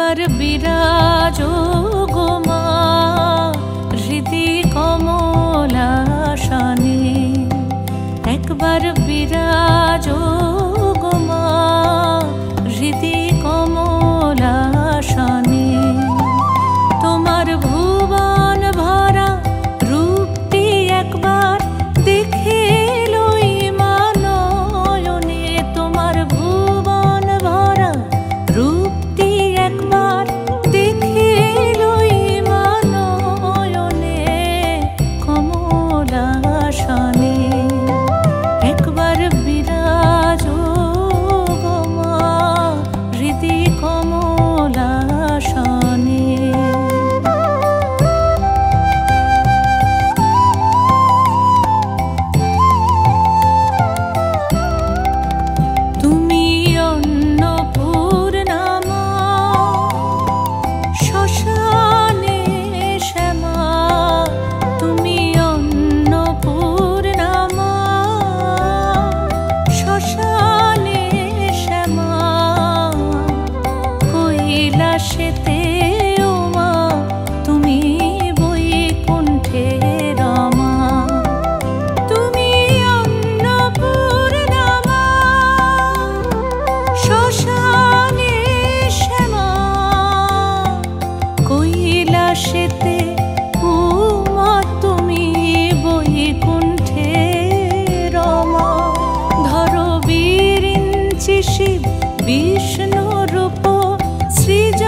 একবার বিরাজো গো মা হৃদি কমলাসনে, একবার বিরাজো গো মা হৃদি কমলাসনে। তোমার ভুবন ভরা রূপটি একবার দেখে লই মা নয়নে, তোমার ভুবন ভরা রূপটি একবার দেখে লই মা নয়নে কমলাসনে। একবার বিরাজো গো মা হৃদি কমলাসনে। তুমি অন্নপূর্ণা মা শ্মশানে শ্যামা, তুমি অন্নপূর্ণা মা শ্মশানে শ্যামা। কৈলাসেতে ও মা তুমি বৈকুণ্ঠে রমা, তুমি অন্নপূর্ণা মা শ্মশানে শ্যামা। কৈলাসেতে ও মা তুমি বৈকুণ্ঠে রমা। ধরো বিরিঞ্চি শিব বিষ্ণু রূপ সৃজ